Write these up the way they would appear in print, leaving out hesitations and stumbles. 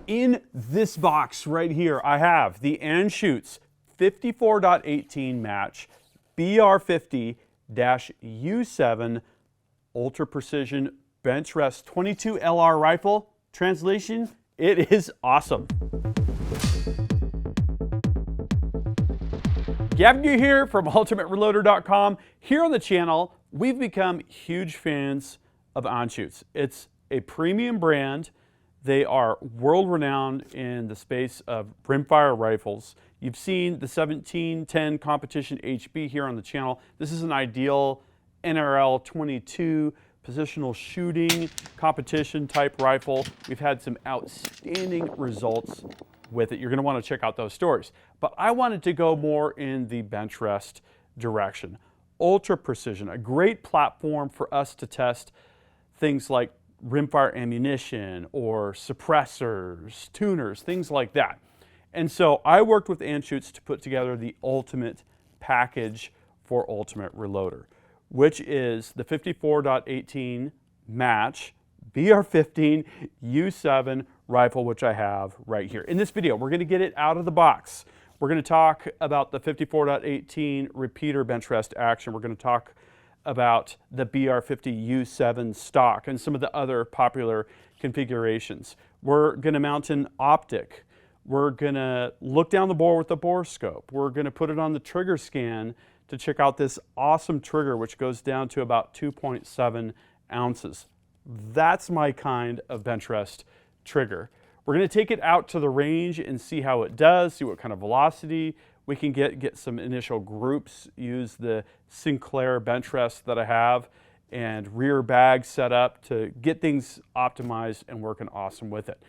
In this box right here, I have the Anschutz 54.18 match BR50-U7 Ultra Precision Benchrest 22 LR rifle. Translation, it is awesome. Gavin here from UltimateReloader.com. Here on the channel, we've become huge fans of Anschutz. It's a premium brand. They are world-renowned in the space of rimfire rifles. You've seen the 1710 Competition HB here on the channel. This is an ideal NRL 22 positional shooting competition type rifle. We've had some outstanding results with it. You're going to want to check out those stories. But I wanted to go more in the Benchrest direction. Ultra precision, a great platform for us to test things like rimfire ammunition or suppressors, tuners, things like that. And so I worked with Anschutz to put together the ultimate package for Ultimate Reloader, which is the 54.18 match BR15 U7 rifle, which I have right here. In this video, we're going to get it out of the box. We're going to talk about the 54.18 repeater Benchrest action. We're going to talk about the BR50 U7 stock and some of the other popular configurations. We're going to mount an Optic. We're going to look down the bore with the Borescope. We're going to put it on the trigger scan to check out this awesome trigger, which goes down to about 2.7 ounces. That's my kind of Benchrest trigger. We're going to take it out to the range and see how it does, see what kind of velocity we can get some initial groups, use the Sinclair Benchrest that I have and rear bag set up to get things optimized and working awesome with it.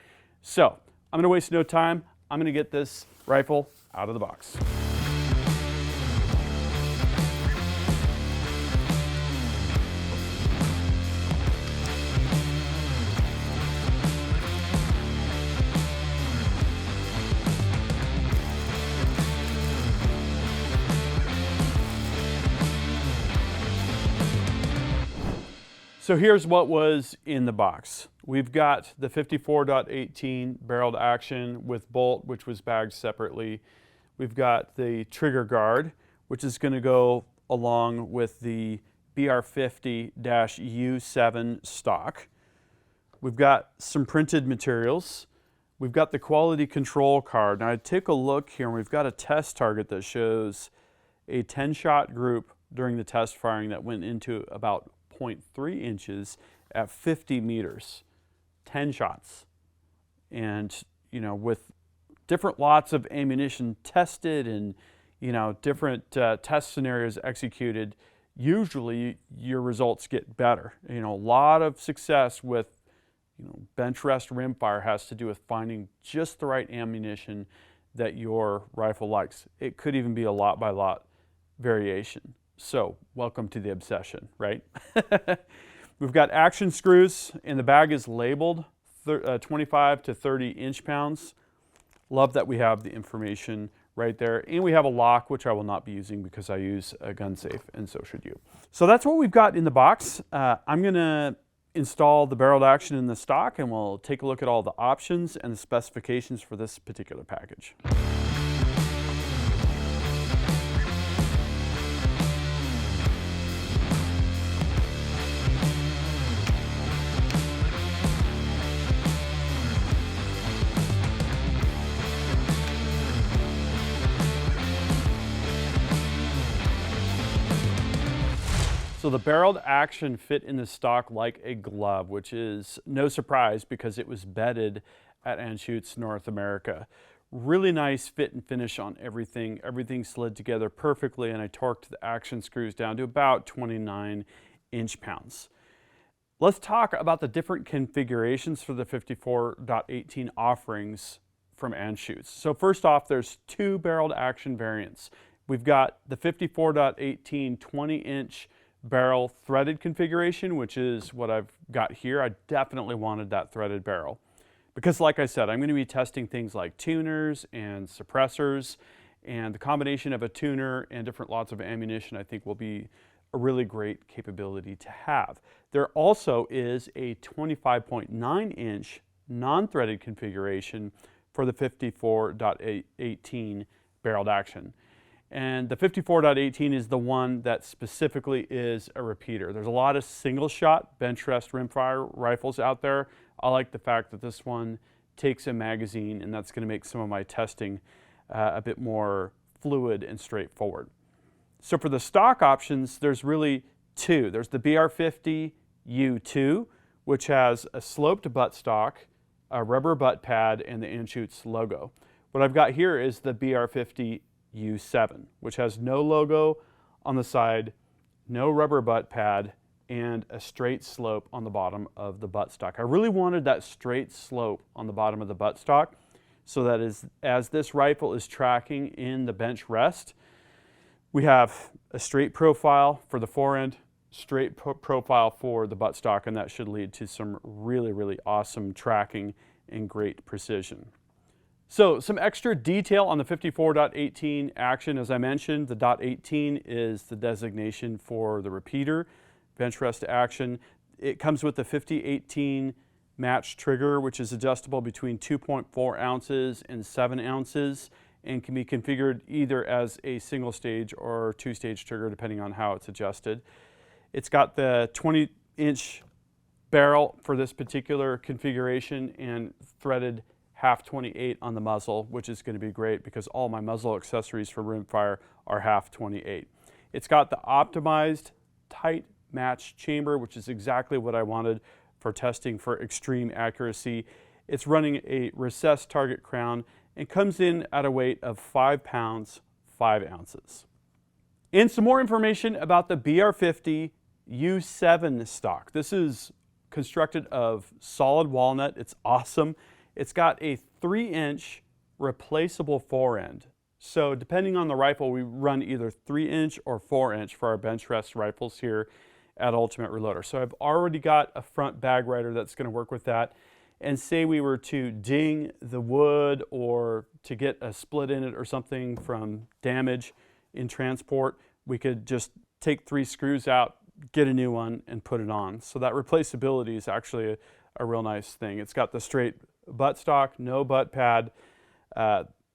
So I'm going to waste no time. I'm going to get this rifle out of the box. So here's what was in the box. We've got the 54.18 barreled action with bolt, which was bagged separately. We've got the trigger guard, which is going to go along with the BR50-U7 stock. We've got some printed materials. We've got the quality control card. Now I take a look here and we've got a test target that shows a 10-shot group during the test firing that went into about 0.3 inches at 50 meters, 10 shots. And, you know, with different lots of ammunition tested and, you know, different test scenarios executed, usually your results get better. You know, a lot of success with, you know, Benchrest rimfire has to do with finding just the right ammunition that your rifle likes. It could even be a lot by lot variation. So, welcome to the obsession, right? We've got action screws, and the bag is labeled 25 to 30 inch-pounds. Love that we have the information right there. And we have a lock, which I will not be using because I use a gun safe, and so should you. So that's what we've got in the box. I'm going to install the barreled action in the stock, and we'll take a look at all the options and the specifications for this particular package. So the barreled action fit in the stock like a glove, which is no surprise because it was bedded at Anschutz North America. Really nice fit and finish on everything. Everything slid together perfectly, and I torqued the action screws down to about 29 inch-pounds. Let's talk about the different configurations for the 54.18 offerings from Anschutz. So first off, there's two barreled action variants. We've got the 54.18 20-inch barrel threaded configuration, which is what I've got here. I definitely wanted that threaded barrel because, like I said, I'm going to be testing things like tuners and suppressors, and the combination of a tuner and different lots of ammunition I think will be a really great capability to have. There also is a 25.9 inch non-threaded configuration for the 54.18 barreled action. And the 54.18 is the one that specifically is a repeater. There's a lot of single shot Benchrest rimfire rifles out there. I like the fact that this one takes a magazine, and that's going to make some of my testing a bit more fluid and straightforward. So for the stock options, there's really two. There's the BR50 U2, which has a sloped buttstock, a rubber butt pad, and the Anschutz logo. What I've got here is the BR50 U7, which has no logo on the side, no rubber butt pad, and a straight slope on the bottom of the buttstock. I really wanted that straight slope on the bottom of the buttstock so that as this rifle is tracking in the bench rest, we have a straight profile for the forend, straight profile for the buttstock, and that should lead to some really, really awesome tracking and great precision. So some extra detail on the 54.18 action. As I mentioned, the .18 is the designation for the repeater Benchrest action. It comes with the 50-18 match trigger, which is adjustable between 2.4 ounces and 7 ounces and can be configured either as a single stage or two-stage trigger depending on how it's adjusted. It's got the 20-inch barrel for this particular configuration and threaded half 28 on the muzzle, which is going to be great because all my muzzle accessories for rimfire are half 28. It's got the optimized tight match chamber, which is exactly what I wanted for testing for extreme accuracy. It's running a recessed target crown and comes in at a weight of 5 pounds, 5 ounces. And some more information about the BR50 U7 stock. This is constructed of solid walnut. It's awesome. It's got a 3-inch replaceable forend. So depending on the rifle, we run either 3-inch or 4-inch for our Benchrest rifles here at Ultimate Reloader. So I've already got a front bag rider that's going to work with that. And say we were to ding the wood or to get a split in it or something from damage in transport, we could just take 3 screws out, get a new one, and put it on. So that replaceability is actually a real nice thing. It's got the straight buttstock, no butt pad.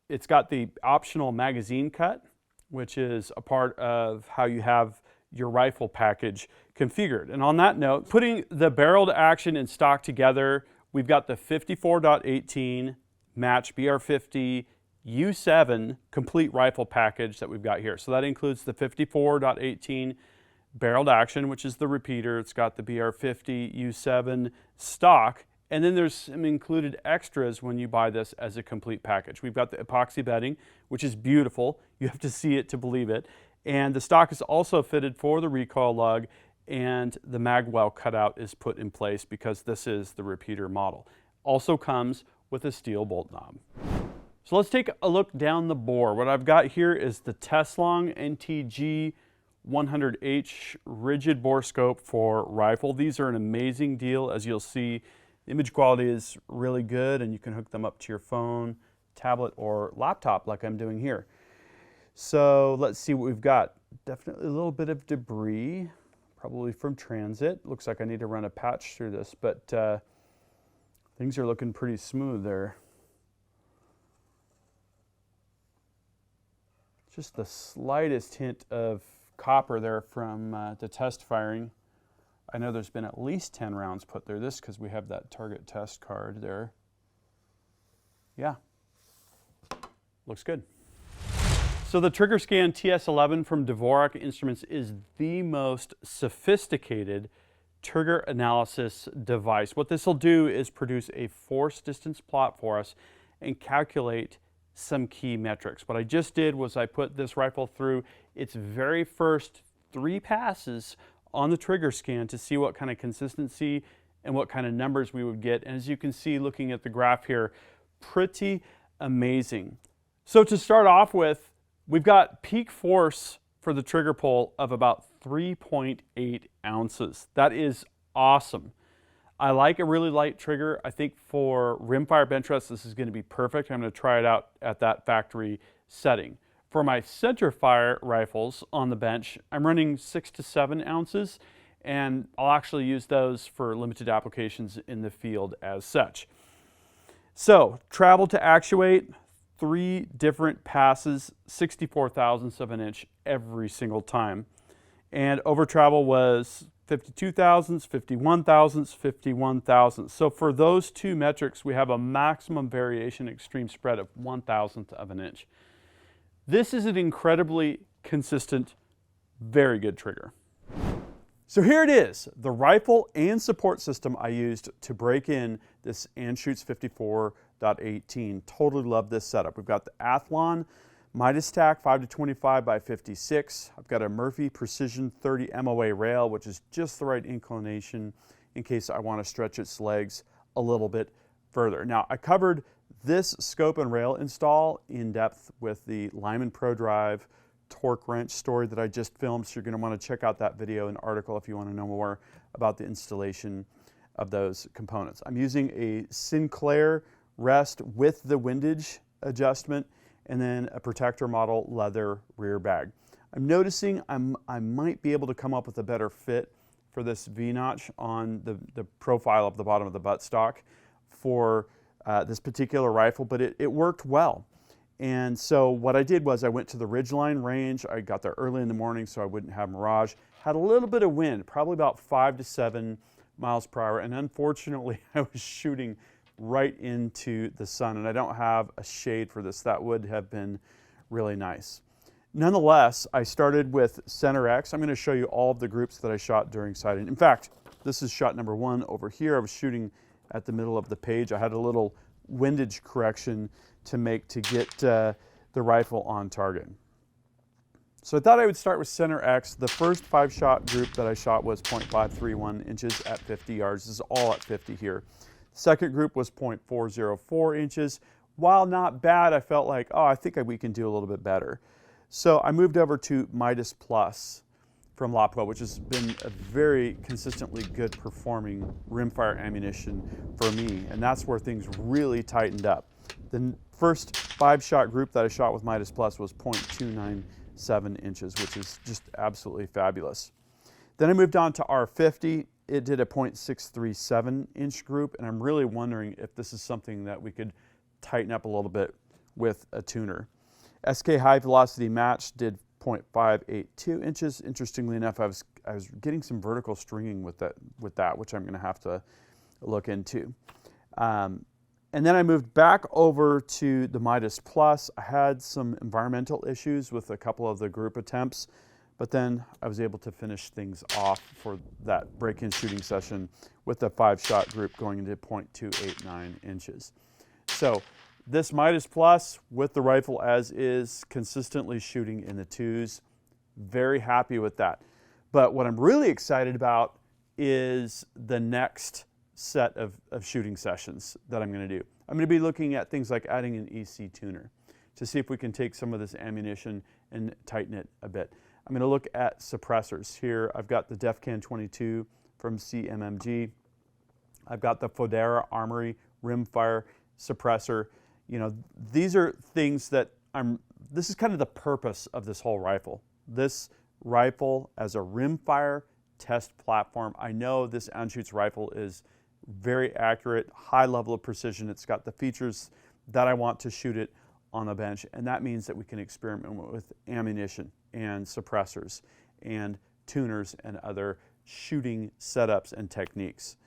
It's got the optional magazine cut, which is a part of how you have your rifle package configured. And on that note, putting the barreled action and stock together, we've got the 54.18 match BR50 U7 complete rifle package that we've got here. So that includes the 54.18 barreled action, which is the repeater. It's got the BR50 U7 stock. And then there's some included extras when you buy this as a complete package. We've got the epoxy bedding, which is beautiful. You have to see it to believe it. And the stock is also fitted for the recoil lug, and the mag well cutout is put in place because this is the repeater model. Also comes with a steel bolt knob. So let's take a look down the bore. What I've got here is the Teslong NTG 100H rigid Borescope for rifle. These are an amazing deal. As you'll see, the image quality is really good, and you can hook them up to your phone, tablet, or laptop like I'm doing here. So let's see what we've got. Definitely a little bit of debris, probably from transit. Looks like I need to run a patch through this, but things are looking pretty smooth there. Just the slightest hint of copper there from the test firing. I know there's been at least 10 rounds put through this because we have that target test card there. Yeah, looks good. So the TriggerScan TS11 from Dvorak Instruments is the most sophisticated trigger analysis device. What this will do is produce a force distance plot for us and calculate some key metrics. What I just did was I put this rifle through its very first 3 passes on the TriggerScan to see what kind of consistency and what kind of numbers we would get. And as you can see looking at the graph here, pretty amazing. So to start off with, we've got peak force for the trigger pull of about 3.8 ounces. That is awesome. I like a really light trigger. I think for rimfire Benchrest, this is going to be perfect. I'm going to try it out at that factory setting. For my centerfire rifles on the bench, I'm running 6 to 7 ounces, and I'll actually use those for limited applications in the field as such. So travel to actuate, 3 different passes, 64 thousandths of an inch every single time. And over travel was 52 thousandths, 51 thousandths, 51 thousandths. So for those 2 metrics, we have a maximum variation extreme spread of 1/1000th of an inch. This is an incredibly consistent, very good trigger. So here it is, the rifle and support system I used to break in this Anschutz 54.18. Totally love this setup. We've got the Athlon Midas Tack 5-25 by 56. I've got a Murphy Precision 30 MOA rail, which is just the right inclination in case I want to stretch its legs a little bit further. Now, I covered this scope and rail install in depth with the Lyman Pro Drive torque wrench story that I just filmed, so you're going to want to check out that video and article if you want to know more about the installation of those components. I'm using a Sinclair rest with the windage adjustment and then a protector model leather rear bag. I'm noticing I might be able to come up with a better fit for this V-notch on the profile of the bottom of the buttstock for this particular rifle, but it worked well. And so what I did was I went to the Ridgeline range. I got there early in the morning so I wouldn't have mirage. Had a little bit of wind, probably about 5 to 7 miles per hour. And unfortunately, I was shooting right into the sun, and I don't have a shade for this. That would have been really nice. Nonetheless, I started with Center X. I'm going to show you all of the groups that I shot during sighting. In fact, this is shot number 1 over here. I was shooting at the middle of the page. I had a little windage correction to make to get the rifle on target. So I thought I would start with Center X. The first 5-shot group that I shot was 0.531 inches at 50 yards. This is all at 50 here. The second group was 0.404 inches. While not bad, I felt like, oh, I think we can do a little bit better. So I moved over to Midas Plus from Lapua, which has been a very consistently good performing rimfire ammunition for me, and that's where things really tightened up. The first 5-shot group that I shot with Midas Plus was 0.297 inches, which is just absolutely fabulous. Then I moved on to R50. It did a 0.637 inch group, and I'm really wondering if this is something that we could tighten up a little bit with a tuner. SK High Velocity Match did 0.582 inches. Interestingly enough, I was getting some vertical stringing with that, which I'm going to have to look into. And then I moved back over to the Midas Plus. I had some environmental issues with a couple of the group attempts, but then I was able to finish things off for that break-in shooting session with the 5-shot group going into 0.289 inches. So this Midas Plus with the rifle as is, consistently shooting in the 2s. Very happy with that. But what I'm really excited about is the next set of shooting sessions that I'm going to do. I'm going to be looking at things like adding an EC tuner to see if we can take some of this ammunition and tighten it a bit. I'm going to look at suppressors. Here I've got the DEFCAN 22 from CMMG. I've got the Fodera Armory Rimfire suppressor. You know, these are things that this is kind of the purpose of this whole rifle. This rifle as a rimfire test platform. I know this Anschutz rifle is very accurate, high level of precision. It's got the features that I want to shoot it on a bench, and that means that we can experiment with ammunition and suppressors and tuners and other shooting setups and techniques.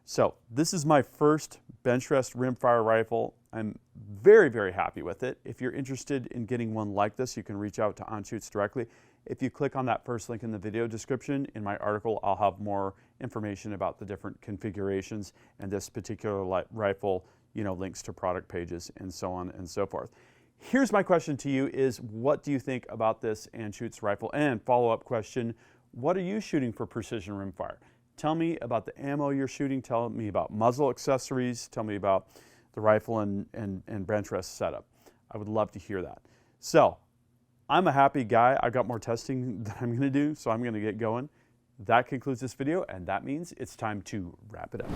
So this is my first Benchrest rimfire rifle. I'm very, very happy with it. If you're interested in getting one like this, you can reach out to Anschutz directly. If you click on that first link in the video description, in my article, I'll have more information about the different configurations and this particular rifle, you know, links to product pages and so on and so forth. Here's my question to you is, what do you think about this Anschutz rifle? And follow-up question, what are you shooting for precision rimfire? Tell me about the ammo you're shooting. Tell me about muzzle accessories. Tell me about the rifle and Benchrest setup. I would love to hear that. So I'm a happy guy. I've got more testing that I'm going to do, so I'm going to get going. That concludes this video, and that means it's time to wrap it up.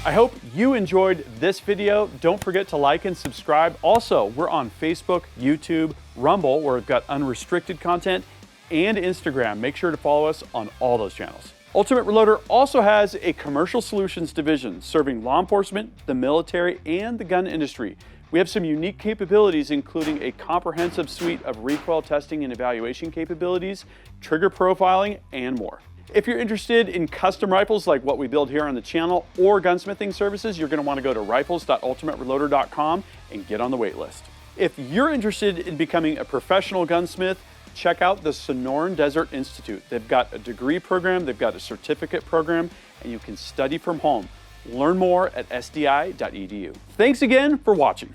I hope you enjoyed this video. Don't forget to like and subscribe. Also, we're on Facebook, YouTube, Rumble, where we've got unrestricted content, and Instagram. Make sure to follow us on all those channels. Ultimate Reloader also has a commercial solutions division serving law enforcement, the military, and the gun industry. We have some unique capabilities, including a comprehensive suite of recoil testing and evaluation capabilities, trigger profiling, and more. If you're interested in custom rifles like what we build here on the channel or gunsmithing services, you're going to want to go to rifles.ultimatereloader.com and get on the wait list. If you're interested in becoming a professional gunsmith, check out the Sonoran Desert Institute. They've got a degree program, they've got a certificate program, and you can study from home. Learn more at sdi.edu. Thanks again for watching.